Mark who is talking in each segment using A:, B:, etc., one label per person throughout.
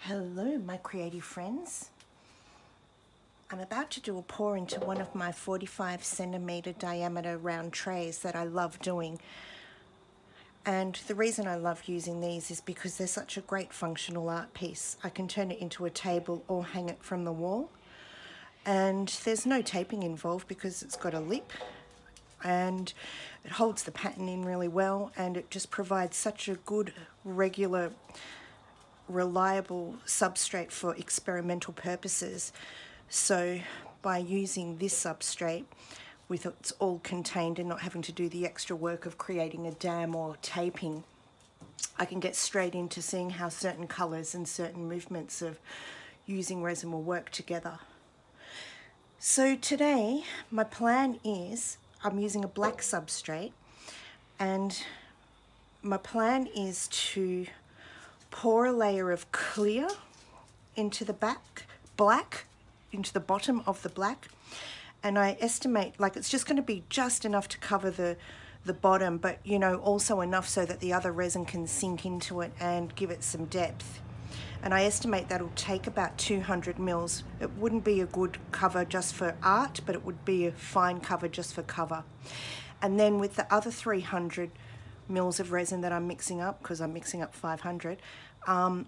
A: Hello my creative friends. I'm about to do a pour into one of my 45 centimeter diameter round trays that I love doing. And the reason I love using these is because they're such a great functional art piece. I can turn it into a table or hang it from the wall. And there's no taping involved because it's got a lip and it holds the pattern in really well, and it just provides such a good, regular, reliable substrate for experimental purposes. So by using this substrate with it's all contained and not having to do the extra work of creating a dam or taping, I can get straight into seeing how certain colours and certain movements of using resin will work together. So today my plan is I'm using a black substrate, and my plan is to pour a layer of clear into the black into the bottom of the black, and I estimate like it's just going to be just enough to cover the bottom, but you know, also enough so that the other resin can sink into it and give it some depth. And I estimate that'll take about 200 mils. It wouldn't be a good cover just for art, but it would be a fine cover just for cover. And then with the other 300 mils of resin that I'm mixing up, because I'm mixing up 500, I'm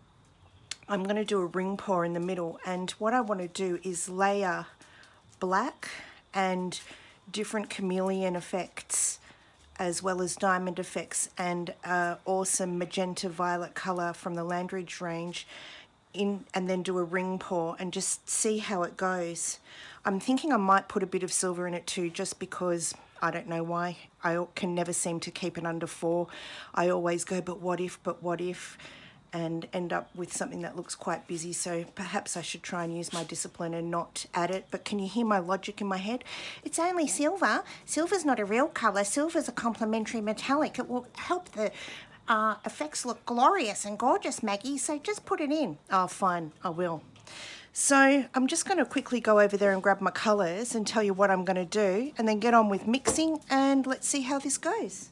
A: going to do a ring pour in the middle, and what I want to do is layer black and different chameleon effects as well as diamond effects and awesome magenta violet colour from the Landridge range in, and then do a ring pour and just see how it goes. I'm thinking I might put a bit of silver in it too, just because I don't know why. I can never seem to keep it under 4. I always go, but what if, and end up with something that looks quite busy. So perhaps I should try and use my discipline and not add it. But can you hear my logic in my head? It's only silver. Silver's not a real colour. Silver's a complementary metallic. It will help the effects look glorious and gorgeous, Maggie. So just put it in. Oh, fine, I will. So I'm just going to quickly go over there and grab my colours and tell you what I'm going to do, and then get on with mixing, and let's see how this goes.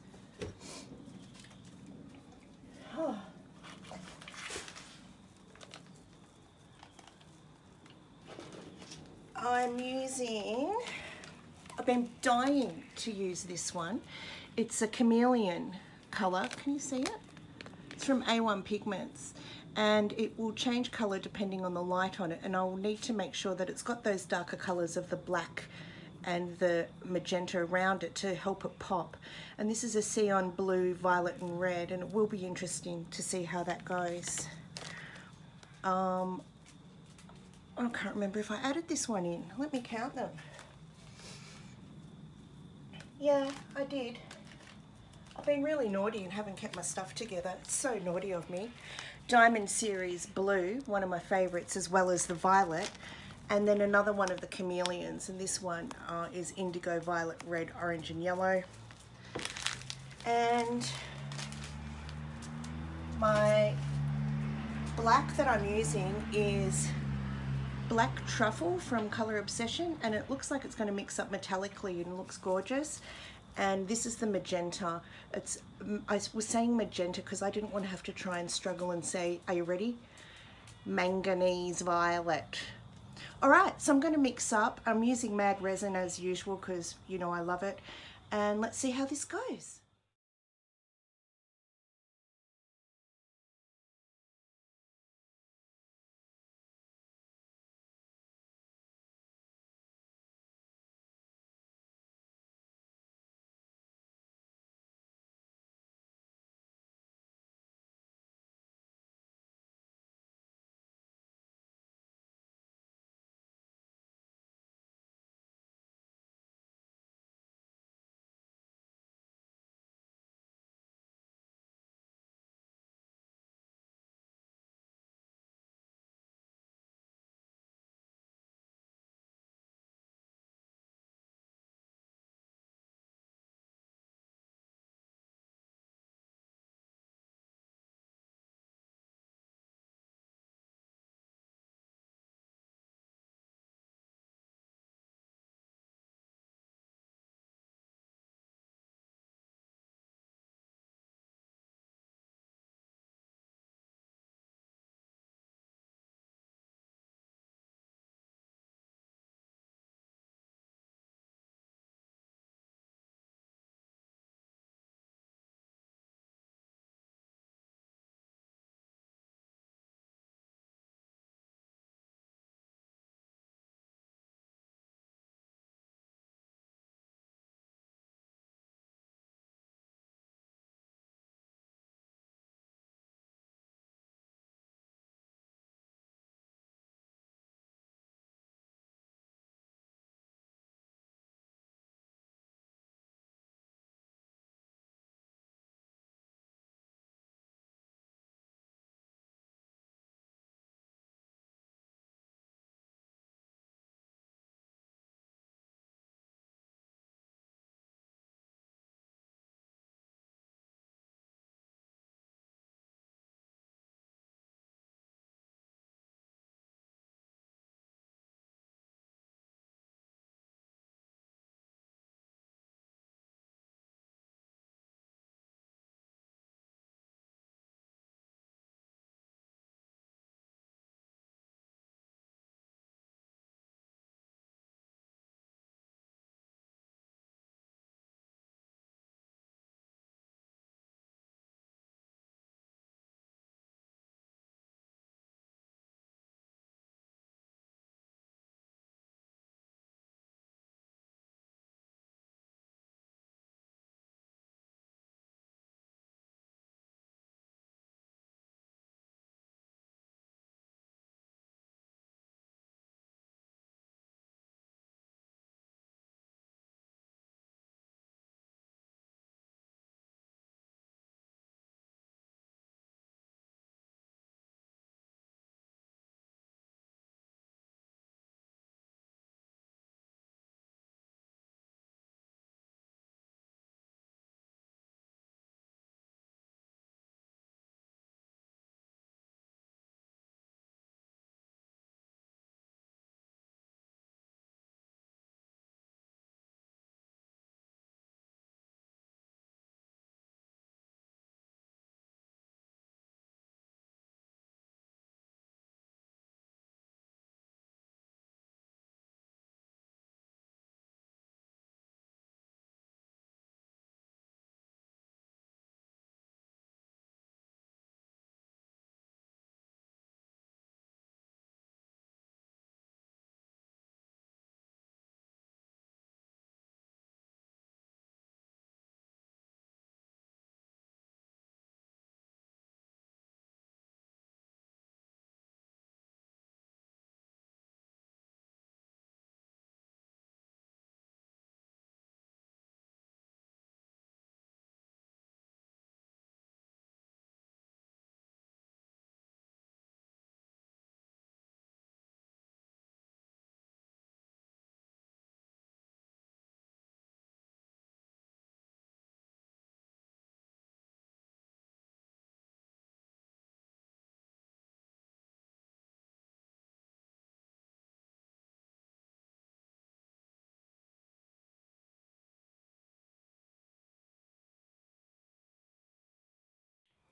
A: I've been dying to use this one. It's a chameleon colour. Can you see it? It's from A1 Pigments, and it will change colour depending on the light on it, and I'll need to make sure that it's got those darker colours of the black and the magenta around it to help it pop. And this is a Cyan blue, violet and red, and it will be interesting to see how that goes. I can't remember if I added this one in. Let me count them. Yeah, I did. I've been really naughty and haven't kept my stuff together. It's so naughty of me. Diamond Series Blue, one of my favourites, as well as the violet. And then another one of the chameleons, and this one is indigo, violet, red, orange and yellow. And my black that I'm using is Black Truffle from Colour Obsession, and it looks like it's going to mix up metallically and looks gorgeous. And this is the magenta. I was saying magenta because I didn't want to have to try and struggle and say, are you ready? Manganese violet. Alright, so I'm going to mix up. I'm using Mad Resin as usual because you know I love it, and let's see how this goes.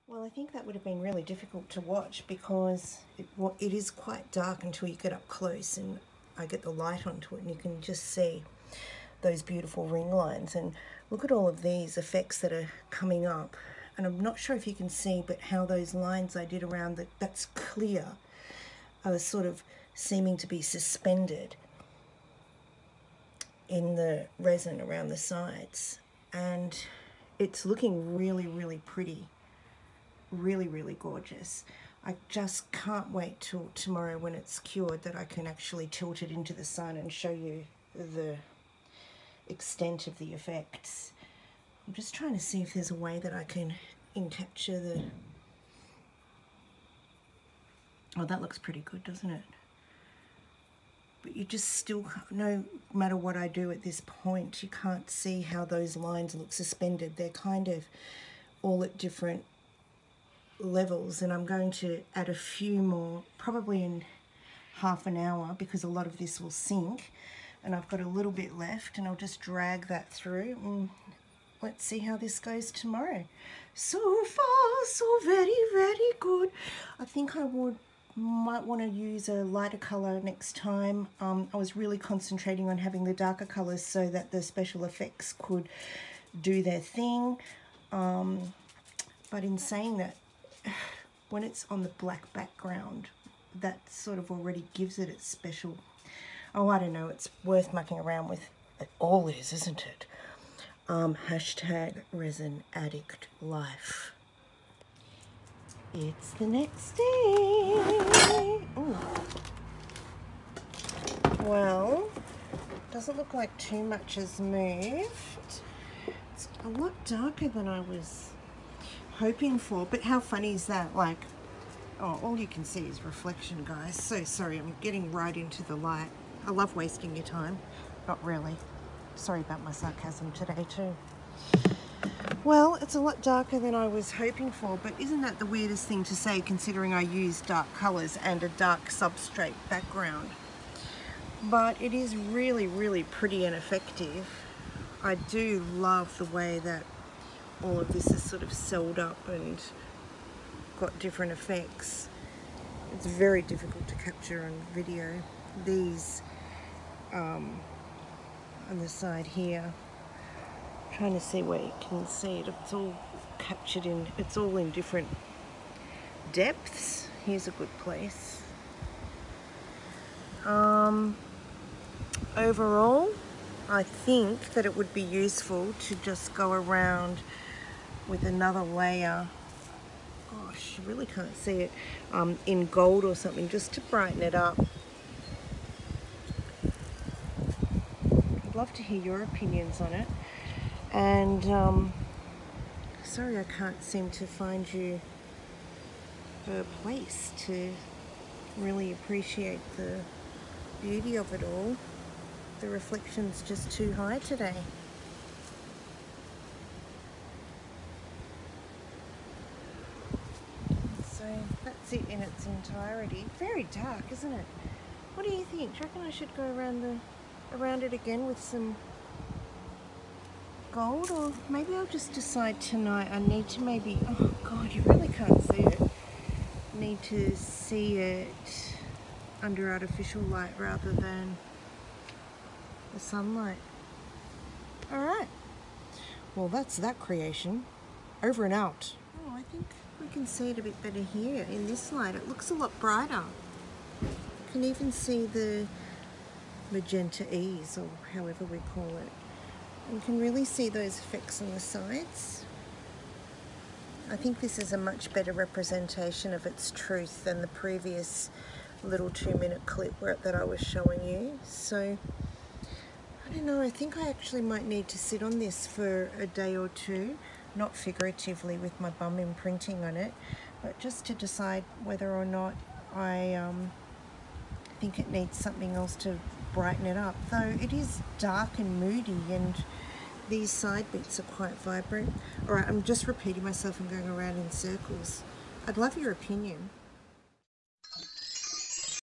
A: Well, I think that would have been really difficult to watch because it is quite dark until you get up close and I get the light onto it and you can just see those beautiful ring lines. And look at all of these effects that are coming up. And I'm not sure if you can see, but how those lines I did around that's clear are sort of seeming to be suspended in the resin around the sides. And it's looking really, really pretty. Really, really gorgeous. I just can't wait till tomorrow when it's cured that I can actually tilt it into the sun and show you the extent of the effects. I'm just trying to see if there's a way that I can capture the... Oh, that looks pretty good, doesn't it? But you just still, no matter what I do at this point, you can't see how those lines look suspended. They're kind of all at different levels, and I'm going to add a few more probably in half an hour because a lot of this will sink, and I've got a little bit left, and I'll just drag that through and let's see how this goes tomorrow. So far so very, very good. I think I might want to use a lighter color next time. I was really concentrating on having the darker colors so that the special effects could do their thing, but in saying that, when it's on the black background, that sort of already gives it its special, oh, I don't know, it's worth mucking around with. It all is, isn't it? Hashtag resin addict life. It's the next day. Ooh. Well, doesn't look like too much has moved. It's a lot darker than I was hoping for, but how funny is that? Like, oh, all you can see is reflection, guys. So sorry, I'm getting right into the light. I love wasting your time. Not really. Sorry about my sarcasm today too. Well, it's a lot darker than I was hoping for, but isn't that the weirdest thing to say considering I use dark colors and a dark substrate background? But it is really, really pretty and effective. I do love the way that all of this is sort of celled up and got different effects. It's very difficult to capture on video. These on the side here, I'm trying to see where you can see it. It's all captured in, it's all in different depths. Here's a good place. Overall, I think that it would be useful to just go around with another layer, gosh, you really can't see it, in gold or something, just to brighten it up. I'd love to hear your opinions on it. And sorry I can't seem to find you a place to really appreciate the beauty of it all. The reflection's just too high today. So that's it in its entirety. Very dark, isn't it? What do you think? Do you reckon I should go around it again with some gold, or maybe I'll just decide tonight I need to maybe, oh god, you really can't see it. Need to see it under artificial light rather than the sunlight. Alright, well that's that creation. Over and out. Oh, I think we can see it a bit better here in this light. It looks a lot brighter. You can even see the magenta E's, or however we call it. You can really see those effects on the sides. I think this is a much better representation of its truth than the previous little 2-minute clip that I was showing you. So I don't know, I think I actually might need to sit on this for a day or two, not figuratively with my bum imprinting on it, but just to decide whether or not I think it needs something else to brighten it up. Though it is dark and moody, and these side bits are quite vibrant. Alright, I'm just repeating myself and going around in circles. I'd love your opinion.